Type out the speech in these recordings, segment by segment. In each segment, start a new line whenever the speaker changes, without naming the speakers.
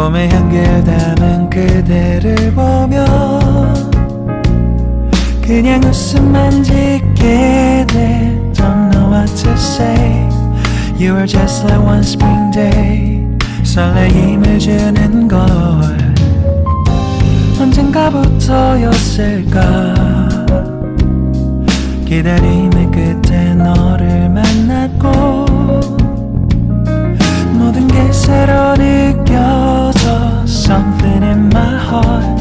봄의 향기를 담은 그대를 보며 그냥 웃음만 짓게 돼. Don't know what to say. You are just like one spring day. 설레임을 주는 걸 언젠가부터였을까. 기다림의 끝에 너를 만났고 모든 게 새로 느껴져. Something in my heart.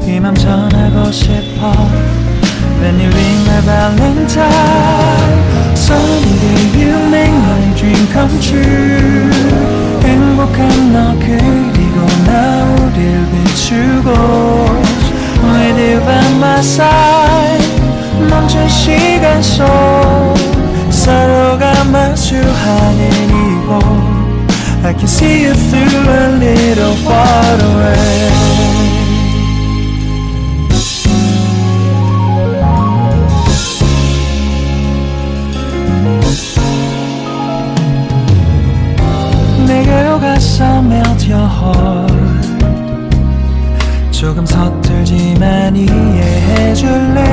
이 맘 전하고 싶어. When you ring my valentine. Sunny day you make my dream come true. 행복한 너 그리고 나 우릴 비추고 With you by my side. 멈춘 시간 속 서로가 마주하는 이곳 I can see you through a little far away. 내게로 가서 melt your heart. 조금 서툴지만 이해해줄래.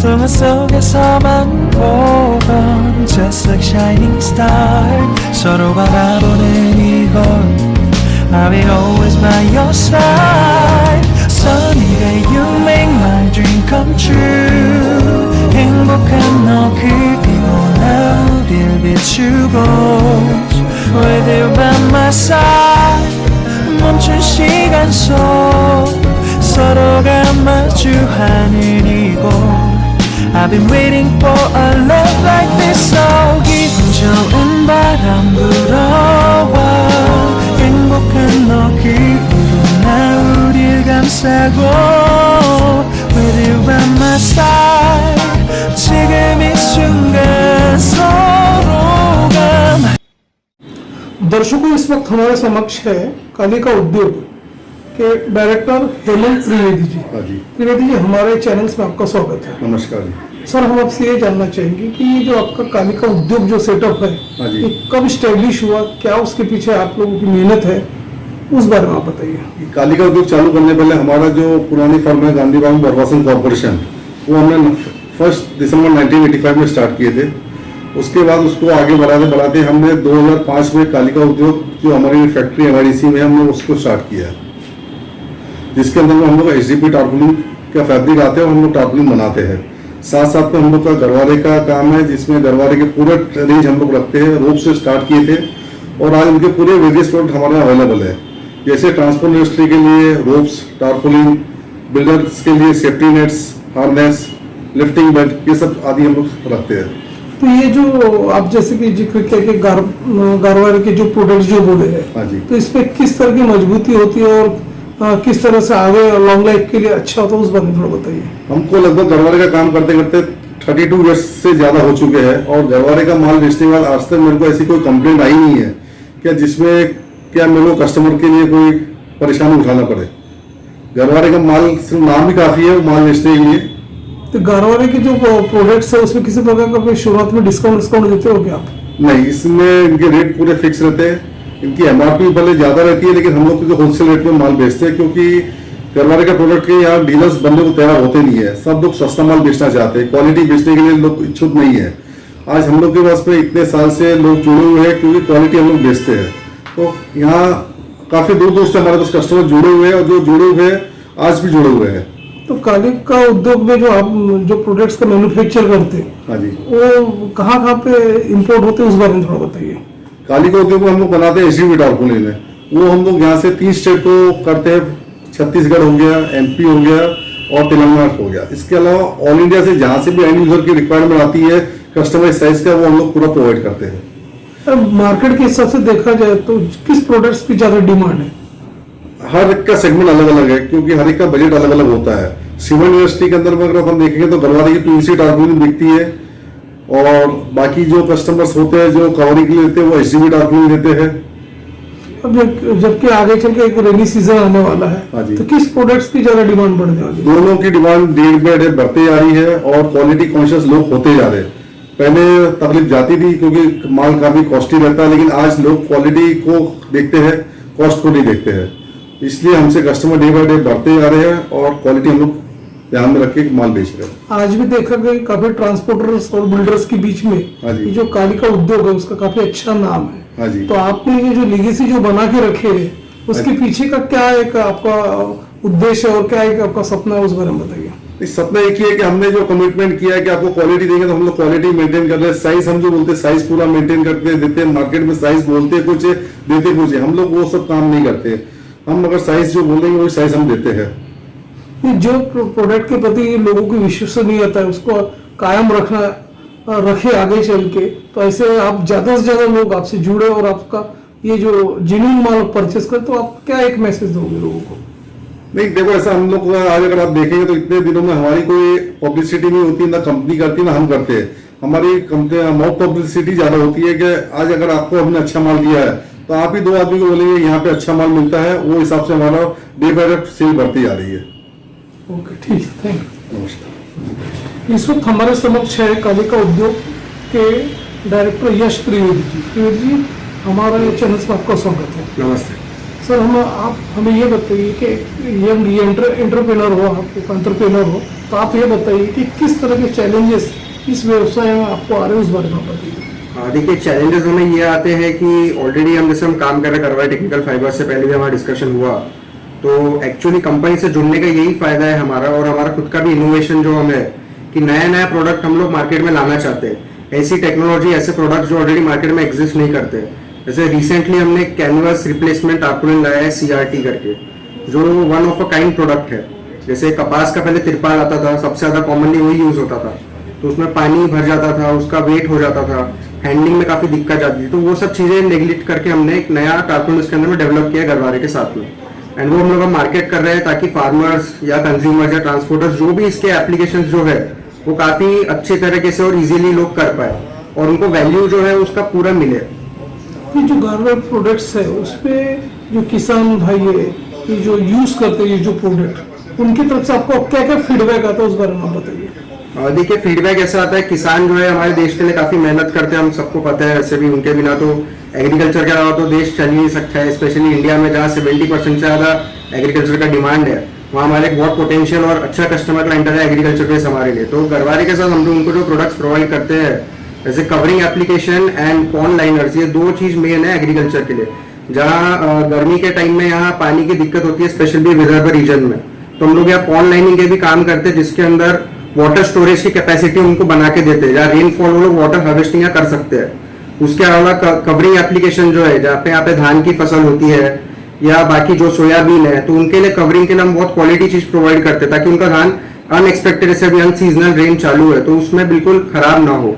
동화 속에서만 보던 Just like shining star. 서로 바라보는 이곳 I'll be always by your side. Sunny day you make my dream come true. 행복한 너 그리고 나 우릴 비추고 With you by my side. 멈춘 시간 속 서로가 마주하는 이곳 I've been waiting for a love like this. So 기분 좋은 바람 불어와 행복한 너 그리고 나 우릴 감싸고 With you by my side. 지금 이 순간 서로가
दर्शकों, इस वक्त हमारे समक्ष है कालिका उद्योग के director Hemant Trivedi ji. Trivedi ji, हमारे channels में आपका स्वागत है।
नमस्कार जी।
सर, हम आपसे ये जानना चाहेंगे कि ये जो आपका कालिका उद्योग जो सेटअप है ये कब स्टैब्लिश हुआ, क्या उसके पीछे आप लोगों की मेहनत है, उस बारे में आप बताइए।
कालिका उद्योग चालू करने पहले हमारा जो पुरानी फर्म है गांधी बाग बरवासन कॉर्पोरेशन, वो हमने 1 दिसंबर 1985 में स्टार्ट किए थे। उसके बाद उसको आगे बढ़ाते हमने 2005 में कालिका उद्योग जो हमारी फैक्ट्री MIDC में हमने उसको स्टार्ट किया, जिसके अंदर हम लोग HDP टारपुलिन का फैब्रिक आते हैं और हम लोग टारपुलिन बनाते हैं। साथ साथ में हम लोग का गरवारे का काम है, जिसमें गरवारे के पूरे रेंज हम लोग रखते हैं। रोप से स्टार्ट किए थे और आज उनके पूरे वेरियस प्रोडक्ट हमारे यहाँ अवेलेबल है, जैसे ट्रांसपोर्ट इंडस्ट्री के लिए रोप्स, टारपुलिन, बिल्डर्स के लिए safety nets, harness, lifting belt, ये सब आदि हम लोग रखते हैं।
तो ये जो आप जैसे कि जिक्र किया कि गरवारे के जो प्रोडक्ट्स जो बोले हैं, तो इसमें किस तरह की मजबूती होती है और किस तरह से आगे लॉन्ग लाइफ के लिए अच्छा होता है, उस बारे में थोड़ा बताइए।
हमको लगभग गरवारे का काम करते करते 32 ईयर्स से ज्यादा हो चुके हैं और गरवारे का माल बेचने के बाद आज तक मेरे को ऐसी कोई कंप्लेंट आई नहीं है क्या जिसमें क्या मेरे को कस्टमर के लिए कोई परेशानी उठाना पड़े। गरवारे का माल सिर्फ नाम भी काफी है माल बेचने के लिए।
तो गरवारे के जो प्रोडक्ट्स है उसमें किसी प्रकार का शुरुआत में डिस्काउंट देते हो क्या आप?
नहीं, इसमें इनके रेट पूरे फिक्स रहते हैं। इनकी MRP भले ज्यादा रहती है, लेकिन हम लोग जो होलसेल रेट में माल बेचते हैं, क्योंकि गरवारे का प्रोडक्ट के यहाँ डीलर्स बनने को तैयार होते नहीं है। सब लोग सस्ता माल बेचना चाहते हैं, क्वालिटी बेचने के लिए लोग इच्छुक नहीं है। आज हम लोग के पास में इतने साल से लोग जुड़े हुए हैं क्योंकि क्वालिटी हम लोग बेचते हैं। तो यहाँ काफी दूर दूर से हमारे पास कस्टमर जुड़े हुए हैं और जो जुड़े हुए हैं आज भी जुड़े हुए हैं।
तो कालिका उद्योग में जो आप जो प्रोडक्ट्स का मैन्युफैक्चर करते हैं, वो कहाँ पे इंपोर्ट होते हैं, उस बारे में थोड़ा बताइए।
कालिका उद्योग में हम लोग बनाते हैं HDP टारपुलिन में। वो हम लोग यहाँ से 3 स्टेट को करते हैं, छत्तीसगढ़ हो गया, MP हो गया और तेलंगाना हो गया। इसके अलावा ऑल इंडिया से जहाँ से भी एंड यूजर की रिक्वायरमेंट आती है कस्टमाइज साइज का, वो हम लोग पूरा प्रोवाइड करते हैं।
मार्केट के हिसाब से देखा जाए तो किस प्रोडक्ट्स की ज्यादा डिमांड है?
हर एक का सेगमेंट अलग अलग है, क्योंकि हर एक का बजट अलग अलग होता है। सीमेंट इंडस्ट्री के अंदर में अगर हम देखेंगे तो गरवारे की PVC टारपुलिन बिकती है और बाकी जो कस्टमर्स होते हैं जो कवरिंग के लिए लेते हैं वो HDP टारपुलिन लेते हैं।
अब जबकि आगे चल के एक रेनी सीजन आने वाला है, तो किस प्रोडक्ट्स की ज्यादा डिमांड बढ़ने वाली है?
दोनों की डिमांड डे बाय डे बढ़ती जा रही है और क्वालिटी कॉन्शियस लोग होते जा रहे हैं। पहले तकलीफ जाती थी क्योंकि माल काफी कॉस्टली रहता है, लेकिन आज लोग क्वालिटी को देखते हैं, कॉस्ट को नहीं देखते हैं। इसलिए हमसे कस्टमर डे बाय डे बढ़ते जा रहे हैं और क्वालिटी हम लोग ध्यान में रख के माल बेच रहे हैं।
आज भी देखा गया काफी ट्रांसपोर्टर्स और बिल्डर्स के बीच में
हाँ जी।
ये जो कालिका उद्योग है उसका काफी अच्छा नाम है।
हाँ जी।
तो आपने ये जो लीगेसी जो बना के रखे है उसके पीछे का क्या एक आपका उद्देश्य और क्या एक आपका सपना है, उस बारे में बताइए।
इस सपना एक ही है कि हमने जो कमिटमेंट किया है कि आपको क्वालिटी देंगे, तो हम लोग क्वालिटी मेंटेन कर रहे हैं। साइज हम जो बोलते हैं साइज पूरा मेंटेन करते हैं, देते हैं। मार्केट में साइज बोलते कुछ है, देते कुछ है। हम लोग वो सब काम नहीं करते। हम अगर साइज जो बोलेंगे वही साइज हम देते हैं।
ये जो प्रोडक्ट के प्रति लोगों की विश्वसनीयता है उसको कायम रखे आगे चल के, तो ऐसे आप ज्यादा से ज्यादा लोग आपसे जुड़े और आपका ये जो जेन्युइन माल परचेस कर, तो आप क्या एक मैसेज दोगे लोगों को?
नहीं देखो, ऐसा हम लोग आज अगर आप देखेंगे तो इतने दिनों में हमारी कोई पब्लिसिटी नहीं होती, ना कंपनी करती ना हम करते हैं। हमारी कंपनी माउथ पब्लिसिटी ज्यादा होती है कि आज अगर आपको हमने अच्छा माल दिया है तो आप ही 2 आदमी को बोलेंगे यहाँ पे अच्छा माल मिलता है, वो हिसाब से हमारा डे बाय डे सेल बढ़ती जा रही है।
ओके, ठीक है, थैंक यू।
नमस्कार।
इस वक्त हमारे समक्ष है कालिका उद्योग के डायरेक्टर यश त्रिवेदी जी। त्रिवेदी जी, हमारा चैनल में आपका स्वागत है।
नमस्ते
सर, आप हमें ये बताइए कि यंग एंटरप्रेन्योर हो, आप एक एंटरप्रेन्योर हो, तो आप ये बताइए कि किस तरह के चैलेंजेस इस व्यवसाय में आपको आ रहे हैं, उस बारे में बताइए।
देखिए, चैलेंजेस हमें ये आते हैं कि ऑलरेडी हम काम कर रहे हैं टेक्निकल फाइबर से, पहले भी हमारा डिस्कशन हुआ। तो एक्चुअली कंपनी से जुड़ने का यही फायदा है हमारा, और हमारा खुद का भी इनोवेशन जो हम है कि नया प्रोडक्ट हम लोग मार्केट में लाना चाहते हैं। ऐसी टेक्नोलॉजी, ऐसे प्रोडक्ट जो ऑलरेडी मार्केट में एग्जिस्ट नहीं करते। जैसे रिसेंटली हमने कैनवस रिप्लेसमेंट टारपोलिन लाया है CRT करके, जो one of a kind product है। जैसे कपास का पहले तिरपाल आता था, सबसे ज्यादा कॉमनली वही यूज होता था, तो उसमें पानी भर जाता था, उसका वेट हो जाता था, हैंडलिंग में काफी दिक्कत आती थी। तो वो सब चीजें नेग्लेक्ट करके हमने एक नया टारपोलिन इसके अंदर में डेवलप किया गरवारे के साथ में, एंड वो हम लोग मार्केट कर रहे हैं ताकि फार्मर्स या कंज्यूमर्स या ट्रांसपोर्टर्स जो भी इसके एप्लीकेशन जो है वो काफी अच्छे तरीके से और इजीली लोग कर पाए और उनको वैल्यू जो है उसका पूरा मिले।
ये जो गार्मेंट प्रोडक्ट्स है उसपे जो किसान भाई है, ये जो यूज करते हैं ये जो प्रोडक्ट, उनकी तरफ से आपको क्या क्या फीडबैक आता है, उस बारे में आप बताइए।
देखिए, फीडबैक ऐसा आता है, किसान जो है हमारे देश के लिए काफी मेहनत करते हैं, हम सबको पता है। वैसे भी उनके बिना तो एग्रीकल्चर के अलावा तो देश चल ही नहीं सकता है, स्पेशली इंडिया में जहाँ 70% से ज्यादा एग्रीकल्चर का डिमांड है। वहाँ हमारे बहुत पोटेंशियल और अच्छा कस्टमर क्लाइंटल है एग्रीकल्चर बेस हमारे लिए। तो गरवारे के साथ हम लोग उनको जो प्रोडक्ट्स प्रोवाइड करते हैं, जैसे covering application and pond liners, ये 2 चीज मेन है एग्रीकल्चर के लिए। जहाँ गर्मी के टाइम में यहाँ पानी की दिक्कत होती है, स्पेशली विदर्भ रीजन में, तो हम लोग यहाँ पॉन्ड लाइनिंग के भी काम करते हैं, जिसके अंदर वाटर स्टोरेज की कैपेसिटी उनको बना के देते हैं, जहाँ रेनफॉल वो लोग वाटर हार्वेस्टिंग कर सकते हैं। उसके अलावा कवरिंग एप्लीकेशन जो है, जहाँ पे यहाँ पे धान की फसल होती है या बाकी जो सोयाबीन है, तो उनके लिए कवरिंग के लिए हम बहुत क्वालिटी चीज प्रोवाइड करते हैं, ताकि उनका धान अनएक्सपेक्टेड से भी अनसीजनल रेन चालू है तो उसमें बिल्कुल खराब ना हो।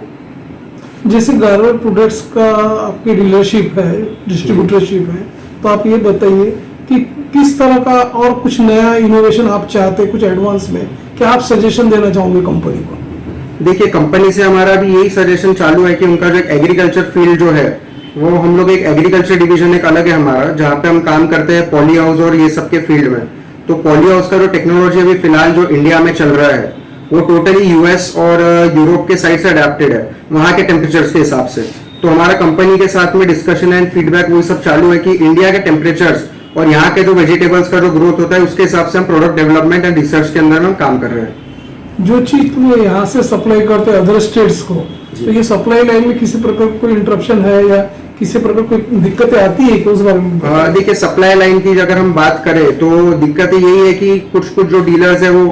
जैसे गार्मेंट प्रोडक्ट्स का आपकी डीलरशिप है, डिस्ट्रीब्यूटरशिप है, तो आप ये बताइए कि किस तरह का और कुछ नया इनोवेशन आप चाहते हैं, कुछ एडवांस में क्या आप सजेशन देना चाहोगे कंपनी को?
देखिए, कंपनी से हमारा भी यही सजेशन चालू है कि उनका जो एग्रीकल्चर फील्ड जो है वो हम लोग एक एग्रीकल्चर डिवीजन एक अलग है हमारा, जहाँ पे हम काम करते हैं पॉली हाउस और ये सब के फील्ड में। तो पॉली हाउस का जो टेक्नोलॉजी अभी फिलहाल जो इंडिया में चल रहा है वो टोटली यूएस और यूरोप के साइड से अडेप्टेड है, वहाँ के टेम्परेचर्स के हिसाब से। तो हमारा कंपनी के साथ में डिस्कशन एंड फीडबैक वो सब चालू है कि इंडिया के टेम्परेचर्स और यहाँ के जो वेजिटेबल्स का जो ग्रोथ होता है उसके हिसाब से हम प्रोडक्ट डेवलपमेंट एंड रिसर्च के अंदर हम काम कर रहे हैं।
जो चीज तुम यहाँ से सप्लाई करते हैं अदर स्टेट्स को, तो ये सप्लाई लाइन में किसी प्रकार कोई इंटरप्शन है या किसी प्रकार कोई दिक्कतें आती है कि उस बारे में?
देखिए, सप्लाई लाइन की अगर हम बात करें तो दिक्कत यही है कि कुछ जो डीलर्स है वो,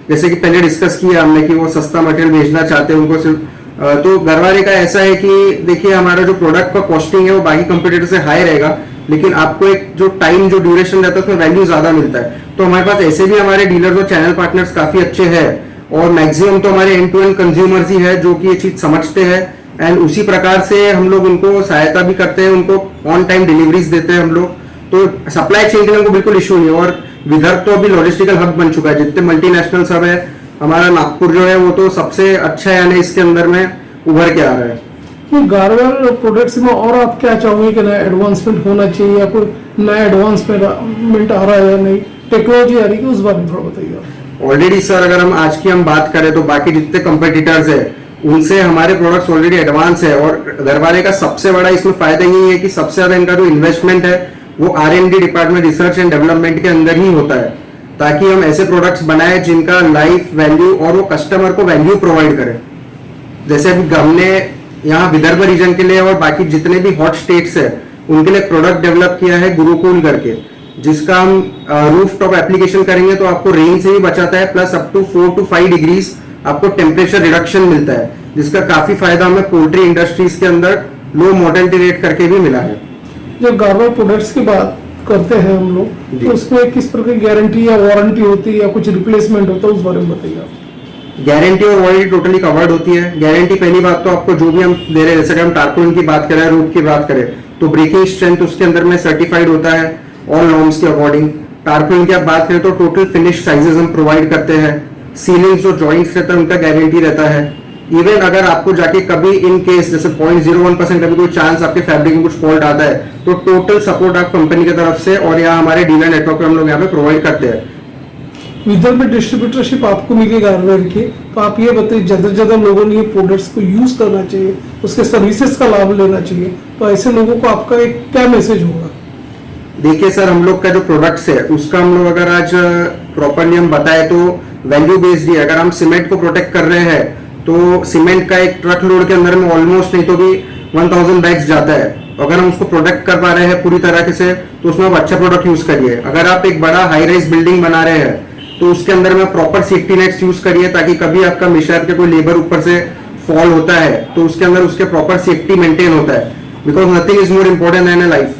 जैसे कि पहले डिस्कस किया हमने कि वो सस्ता मटेरियल बेचना चाहते हैं, उनको सिर्फ तो गरवारे का ऐसा है कि देखिए हमारा जो प्रोडक्ट का कॉस्टिंग है वो बाकी कंपटीटर से हाई रहेगा, लेकिन आपको एक जो टाइम जो ड्यूरेशन रहता है उसमें वैल्यू ज्यादा मिलता है। तो हमारे पास ऐसे भी हमारे डीलर्स और चैनल पार्टनर्स काफी अच्छे हैं, और मैक्सिमम तो हमारे एंड टू एंड कंज्यूमर्स ही है जो कि ये चीज समझते हैं, एंड उसी प्रकार से हम लोग उनको सहायता भी करते हैं, उनको ऑन टाइम डिलीवरीज देते हैं हम लोग। तो सप्लाई चेन के लिए उनको बिल्कुल इशू नहीं है। और विदर्भ तो अभी लॉजिस्टिकल हब बन चुका है, जितने मल्टीनेशनल सब है, हमारा नागपुर जो है वो तो सबसे अच्छा है, यानी इसके अंदर में उभर के आ रहा है।
गार्मेंट प्रोडक्ट्स में और आप क्या चाहोगे कि नया एडवांसमेंट होना चाहिए या कोई नया एडवांसमेंट आ रहा है या नहीं टेक्नोलॉजी आ रही है, उस बारे में थोड़ा बताइए।
ऑलरेडी सर, अगर हम आज की बात करें तो बाकी जितने कंपटीटर्स है उनसे हमारे प्रोडक्ट्स ऑलरेडी एडवांस है। और गरवारे का सबसे बड़ा इसमें फायदा यही है कि सबसे ज्यादा इनका जो इन्वेस्टमेंट है वो R&D department, research and development के अंदर ही होता है, ताकि हम ऐसे प्रोडक्ट्स बनाए जिनका लाइफ वैल्यू और वो कस्टमर को वैल्यू प्रोवाइड करे। जैसे अभी हमने यहाँ विदर्भ रीजन के लिए और बाकी जितने भी हॉट स्टेट्स है उनके लिए प्रोडक्ट डेवलप किया है गुरुकुल करके, जिसका हम रूफ टॉप एप्लीकेशन करेंगे तो आपको रेन से भी बचाता है, plus up to 4 to 5 degrees आपको टेम्परेचर रिडक्शन मिलता है, जिसका काफी फायदा हमें पोल्ट्री इंडस्ट्रीज के अंदर लो मोर्टेलिटी रेट करके भी मिला है।
जब गार्वर प्रोडक्ट्स की बात करते हैं हम लोग, तो उसमें किस प्रकार की गारंटी या वारंटी होती है या कुछ रिप्लेसमेंट होता है, उस बारे में बताइए आप।
गारंटी और वारंटी टोटली कवर्ड होती है। गारंटी पहली बात तो आपको जो भी हम दे रहे हैं, जैसे कि हम टारपोलिन की बात करें, रूफ की बात करें, तो ब्रेकिंग स्ट्रेंथ उसके अंदर में सर्टिफाइड होता है ऑल नॉर्म्स के अकॉर्डिंग। टारपोलिन की आप बात करें तो टोटल फिनिश साइजेस हम प्रोवाइड करते हैं। सीलिंग्स जो जॉइंट्स रहता है उनका गारंटी रहता है। इवन अगर आपको जाके कभी इन केस जैसे 0.01% कभी कोई चांस आपके फैब्रिक में कुछ फॉल्ट आता है तो टोटल सपोर्ट आप कंपनी की तरफ से और यहाँ हमारे डीलर नेटवर्क पे हम लोग यहाँ पे प्रोवाइड करते हैं।
विदर्भ में डिस्ट्रीब्यूटरशिप आपको मिली गार्वर की, तो आप ये बताइए ज्यादा से ज्यादा लोगों ने ये प्रोडक्ट्स को यूज करना चाहिए, उसके सर्विसेज का लाभ लेना चाहिए, तो ऐसे लोगों को आपका एक क्या मैसेज होगा?
देखिए सर, हम लोग का जो प्रोडक्ट्स है उसका हम लोग अगर आज प्रॉपरली हम बताए तो वैल्यू बेस्ड ही। अगर हम सीमेंट को प्रोटेक्ट कर रहे हैं तो सीमेंट का एक ट्रक लोड के अंदर में ऑलमोस्ट नहीं तो भी 1000 बैग्स जाता है। अगर हम उसको प्रोटेक्ट कर पा रहे हैं पूरी तरह से तो उसमें आप अच्छा प्रोडक्ट यूज करिए। अगर आप एक बड़ा हाई राइज बिल्डिंग बना रहे हैं तो उसके अंदर में प्रॉपर सेफ्टी नेट्स यूज करिए, ताकि कभी आपका मिशर के कोई लेबर ऊपर से फॉल होता है तो उसके अंदर उसके प्रॉपर सेफ्टी मेंटेन होता है, because nothing is more important than A life.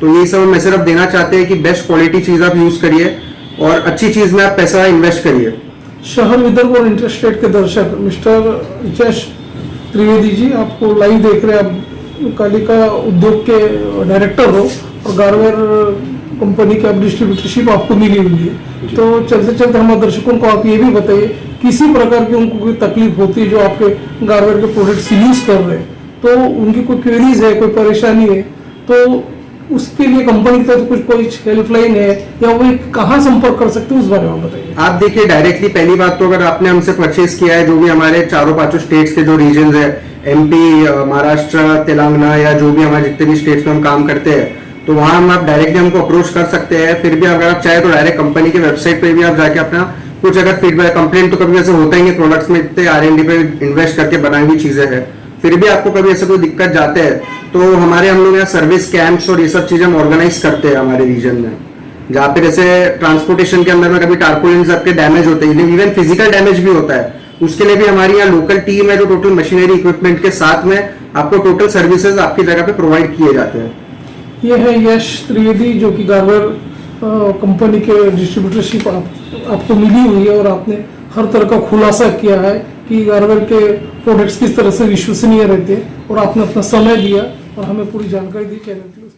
तो यही सब मैं सिर्फ देना चाहते हैं कि बेस्ट क्वालिटी चीज आप यूज करिए और अच्छी चीज में आप पैसा इन्वेस्ट करिए।
शहर विदर्भ और इंटरस्टेट के दर्शक, मिस्टर यश त्रिवेदी जी आपको लाइव देख रहे हैं। आप कालिका उद्योग के डायरेक्टर हो और गार्वर कंपनी की आप डिस्ट्रीब्यूटरशिप आपको मिली हुई है, तो चलते चलते हमारे दर्शकों को आप ये भी बताइए किसी प्रकार की उनको कोई तकलीफ होती है जो आपके गार्वर के प्रोडक्ट्स यूज कर रहे हैं, तो उनकी कोई क्वेरीज है, कोई परेशानी है, तो उसके लिए कंपनी की तरफ कुछ कोई हेल्पलाइन है या वो कहाँ संपर्क कर सकते हैं, उस बारे में बताइए।
आप देखिए डायरेक्टली पहली बात तो अगर आपने हमसे परचेज किया है, जो भी हमारे चारों पांचों स्टेट्स के जो रीजन है, MP, महाराष्ट्र, तेलंगाना या जो भी हमारे जितने भी स्टेट्स में हम काम करते हैं, तो वहां हम आप डायरेक्टली हमको अप्रोच कर सकते हैं। फिर भी अगर आप चाहे तो डायरेक्ट कंपनी के वेबसाइट पे भी आप जाके अपना कुछ अगर फीडबैक, कंप्लेंट तो कभी ऐसे होता ही है, प्रोडक्ट्स में इतने R&D पे इन्वेस्ट करके बनाई हुई चीजें हैं, फिर भी आपको कभी ऐसे कोई दिक्कत जाते हैं तो हमारे हम लोग यहाँ सर्विस कैंप्स और ये सब चीजें हम ऑर्गेनाइज करते हैं हमारे रीजन में, जहाँ पे जैसे ट्रांसपोर्टेशन के अंदर में कभी टारपोलिन आपके डैमेज होते हैं, इवन फिजिकल डैमेज भी होता है, उसके लिए भी हमारी यहाँ लोकल टीम है जो टोटल मशीनरी इक्विपमेंट के साथ में आपको टोटल सर्विसेज आपकी जगह पे प्रोवाइड किए जाते हैं।
ये है यश त्रिवेदी जो कि गार्वर कंपनी के डिस्ट्रीब्यूटरशिप आपको मिली हुई है और आपने हर तरह का खुलासा किया है कि गार्वर के प्रोडक्ट्स किस तरह से विश्वसनीय रहते हैं और आपने अपना समय दिया और हमें पूरी जानकारी दी चैनल के लिए।